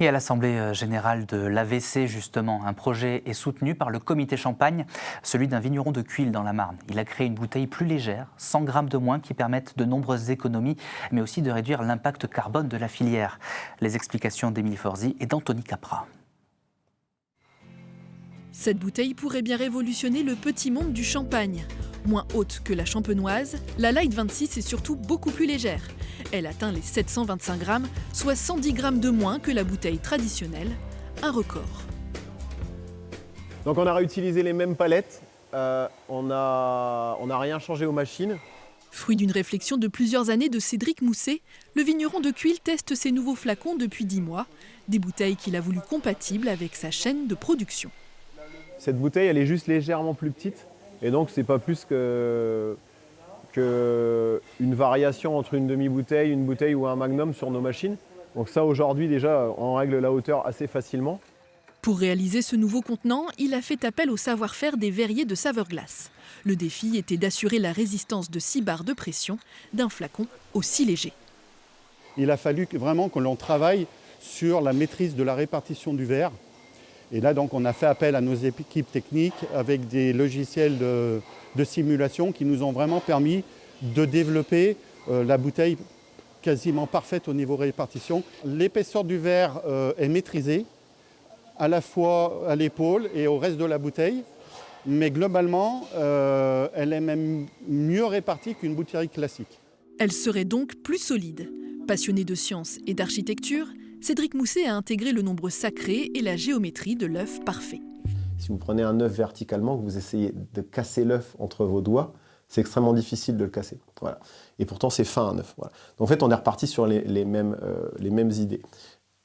Et à l'Assemblée générale de l'AVC, justement, un projet est soutenu par le comité Champagne, celui d'un vigneron de Cuilles dans la Marne. Il a créé une bouteille plus légère, 100 grammes de moins, qui permettent de nombreuses économies, mais aussi de réduire l'impact carbone de la filière. Les explications d'Émilie Forzi et d'Anthony Capra. Cette bouteille pourrait bien révolutionner le petit monde du champagne. Moins haute que la champenoise, la Light 26 est surtout beaucoup plus légère. Elle atteint les 725 grammes, soit 110 grammes de moins que la bouteille traditionnelle, un record. Donc on a réutilisé les mêmes palettes, on n'a rien changé aux machines. Fruit d'une réflexion de plusieurs années de Cédric Mousset, le vigneron de Cuilles teste ses nouveaux flacons depuis 10 mois, des bouteilles qu'il a voulu compatibles avec sa chaîne de production. Cette bouteille, elle est juste légèrement plus petite, et donc c'est pas plus qu'une variation entre une demi-bouteille, une bouteille ou un magnum sur nos machines. Donc ça, aujourd'hui, déjà, on règle la hauteur assez facilement. Pour réaliser ce nouveau contenant, il a fait appel au savoir-faire des verriers de Saveur Glace. Le défi était d'assurer la résistance de 6 bars de pression d'un flacon aussi léger. Il a fallu vraiment que l'on travaille sur la maîtrise de la répartition du verre. Et là, donc, on a fait appel à nos équipes techniques avec des logiciels de simulation qui nous ont vraiment permis de développer la bouteille quasiment parfaite au niveau répartition. L'épaisseur du verre est maîtrisée, à la fois à l'épaule et au reste de la bouteille. Mais globalement, elle est même mieux répartie qu'une bouteille classique. Elle serait donc plus solide. Passionné de science et d'architecture, Cédric Mousset a intégré le nombre sacré et la géométrie de l'œuf parfait. Si vous prenez un œuf verticalement, que vous essayez de casser l'œuf entre vos doigts, c'est extrêmement difficile de le casser. Voilà. Et pourtant, c'est fin un œuf. Voilà. Donc, en fait, on est reparti sur les mêmes idées.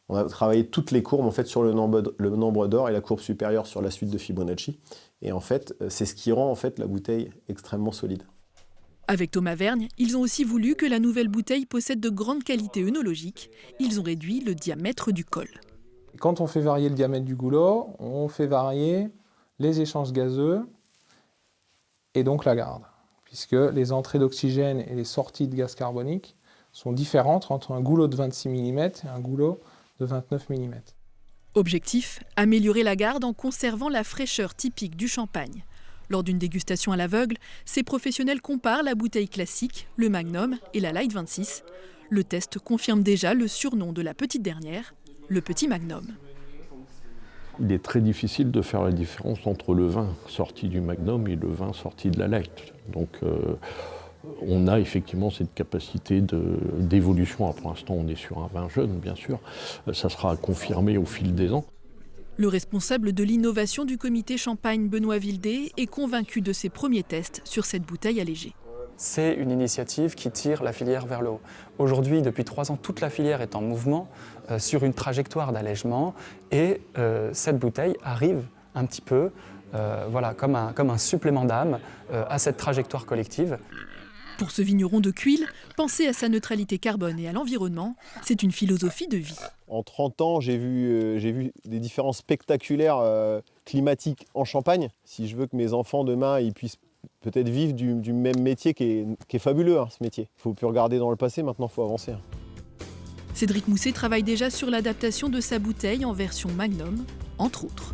On a travaillé toutes les courbes en fait, sur le nombre d'or et la courbe supérieure sur la suite de Fibonacci. Et en fait, c'est ce qui rend en fait, la bouteille extrêmement solide. Avec Thomas Vergne, ils ont aussi voulu que la nouvelle bouteille possède de grandes qualités œnologiques. Ils ont réduit le diamètre du col. Quand on fait varier le diamètre du goulot, on fait varier les échanges gazeux et donc la garde, puisque les entrées d'oxygène et les sorties de gaz carbonique sont différentes entre un goulot de 26 mm et un goulot de 29 mm. Objectif, améliorer la garde en conservant la fraîcheur typique du champagne. Lors d'une dégustation à l'aveugle, ces professionnels comparent la bouteille classique, le Magnum et la Light 26. Le test confirme déjà le surnom de la petite dernière, le petit Magnum. Il est très difficile de faire la différence entre le vin sorti du Magnum et le vin sorti de la Light. Donc on a effectivement cette capacité d'évolution. Pour l'instant, on est sur un vin jeune, bien sûr. Ça sera confirmé au fil des ans. Le responsable de l'innovation du comité Champagne, Benoît Vildé, est convaincu de ses premiers tests sur cette bouteille allégée. C'est une initiative qui tire la filière vers le haut. Aujourd'hui, depuis 3 ans, toute la filière est en mouvement sur une trajectoire d'allègement et cette bouteille arrive un petit peu comme un supplément d'âme à cette trajectoire collective. Pour ce vigneron de Cuilles, penser à sa neutralité carbone et à l'environnement, c'est une philosophie de vie. En 30 ans, j'ai vu des différences spectaculaires climatiques en Champagne. Si je veux que mes enfants demain ils puissent peut-être vivre du même métier qui est fabuleux, hein, ce métier. Il ne faut plus regarder dans le passé, maintenant il faut avancer. Cédric Mousset travaille déjà sur l'adaptation de sa bouteille en version Magnum, entre autres.